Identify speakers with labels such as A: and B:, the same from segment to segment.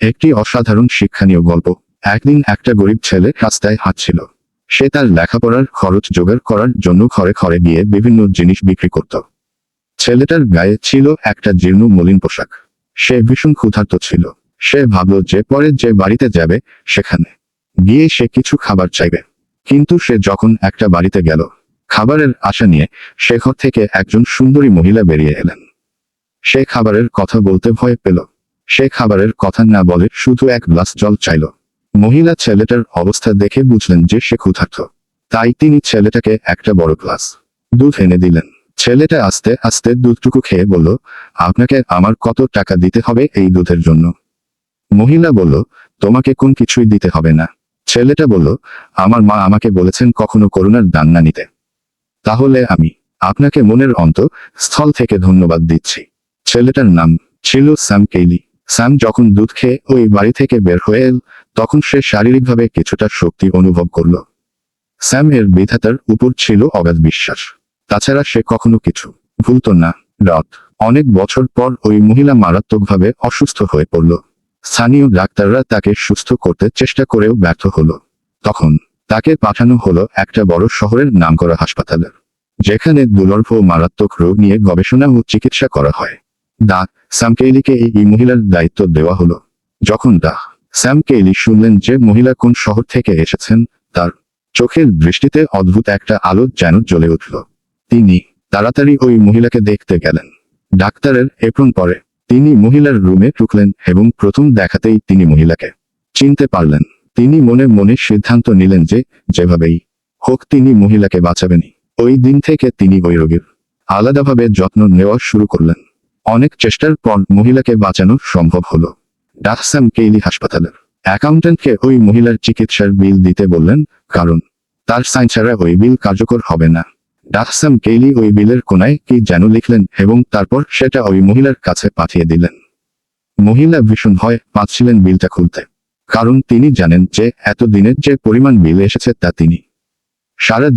A: একটি অসাধারণ শিক্ষণীয় গল্প। একদিন একটা গরিব ছেলে রাস্তায় হাঁটছিল। সে তার লেখাপড়ার খরচ জোগাড় করার জন্য ঘরে ঘরে গিয়ে বিভিন্ন জিনিস বিক্রি করত। ছেলেটার গায়ে ছিল একটা জীর্ণ মলিন পোশাক। সে ভীষণ ক্ষুধার্ত ছিল। সে ভাবল যে পরে যে বাড়িতে যাবে সেখানে গিয়ে সে কিছু খাবার চাইবে। কিন্তু সে যখন একটা বাড়িতে গেল খাবারের আশা নিয়ে, সে ঘর থেকে একজন সুন্দরী মহিলা বেরিয়ে এলেন। সে খাবারের কথা বলতে ভয় পেল। সে খাবারের কথা না বলে শুধু এক গ্লাস জল চাইল। মহিলা ছেলেটার অবস্থা দেখে বুঝলেন যে সে ক্ষুধার্ত। তাই তিনি ছেলেটাকে একটা বড় গ্লাস দুধ এনে দিলেন। ছেলেটা আস্তে আস্তে দুধটুকু খেয়ে বলল, আপনাকে আমার কত টাকা দিতে হবে এই দুধের জন্য? মহিলা বলল, তোমাকে কোন কিছুই দিতে হবে না। ছেলেটা বলল, আমার মা আমাকে বলেছেন কখনো করুণার দান না নিতে। তাহলে আমি আপনাকে মনের স্থল থেকে ধন্যবাদ দিচ্ছি। ছেলেটার নাম ছিল স্যাম কেইলি। স্যাম যখন দুধ খেয়ে ওই বাড়ি থেকে বের হয়ে এল, তখন সে শারীরিকভাবে কিছুটা শক্তি অনুভব করল। স্যাম এর বিধাতার উপর ছিল অগাধ বিশ্বাস। তাছাড়া সে কখনো কিছু ভুলত না। অনেক বছর পর ওই মহিলা মারাত্মকভাবে অসুস্থ হয়ে পড়ল। স্থানীয় ডাক্তাররা তাকে সুস্থ করতে চেষ্টা করেও ব্যর্থ হলো। তখন তাকে পাঠানো হলো একটা বড় শহরের নামকরা হাসপাতালে, যেখানে দুর্লভ ও মারাত্মক রোগ নিয়ে গবেষণা ও চিকিৎসা করা হয়। স্যাম কেইলিকে এই মহিলার দায়িত্ব দেওয়া হলো। যখন স্যাম কেইলি শুনলেন যে মহিলা কোন শহর থেকে এসেছেন, তার চোখের দৃষ্টিতে অদ্ভুত একটা আলো যেন জ্বলে উঠল। তিনি তাড়াতাড়ি ওই মহিলাকে দেখতে গেলেন। ডাক্তারের এপ্রন পরে তিনি মহিলার রুমে ঢুকলেন এবং প্রথম দেখাতেই তিনি মহিলাকে চিনতে পারলেন। তিনি মনে মনে সিদ্ধান্ত নিলেন যে যেভাবেই হোক তিনি মহিলাকে বাঁচাবেনই। ওই দিন থেকে তিনি ওই রোগীর আলাদাভাবে যত্ন নেওয়া শুরু করলেন। অনেক চেষ্টার পর মহিলাকে বাঁচানো সম্ভব হলো। স্যাম কেইলি হাসপাতালের অ্যাকাউন্ট্যান্টকে ওই মহিলার চিকিৎসার বিল দিতে বললেন, কারণ তার সাইন ছাড়া ওই বিল কার্যকর হবে না। স্যাম কেইলি ওই বিলের কোনায় কি যেন লিখলেন এবং তারপর সেটা ওই মহিলার কাছে পাঠিয়ে দিলেন। মহিলা ভীষণ ভয় পাচ্ছিলেন বিলটা খুলতে, কারণ তিনি জানেন যে এতদিনের যে পরিমাণ বিল এসেছে তা তিনি সারা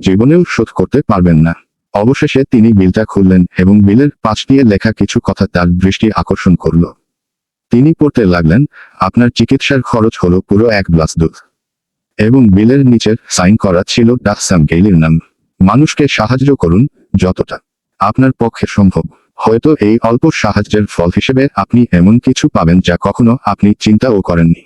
A: জীবনেও শোধ করতে পারবেন না। অবশেষে তিনি বিলটা খুললেন এবং বিলের পাশ দিয়ে লেখা কিছু কথা তার দৃষ্টি আকর্ষণ করল। তিনি পড়তে লাগলেন, আপনার চিকিৎসার খরচ হলো পুরো এক গ্লাস দুধ। এবং বিলের নিচের সাইন করা ছিল স্যাম কেইলির নাম। মানুষকে সাহায্য করুন যতটা আপনার পক্ষে সম্ভব। হয়তো এই অল্প সাহায্যের ফল হিসেবে আপনি এমন কিছু পাবেন যা কখনো আপনি চিন্তাও করেননি।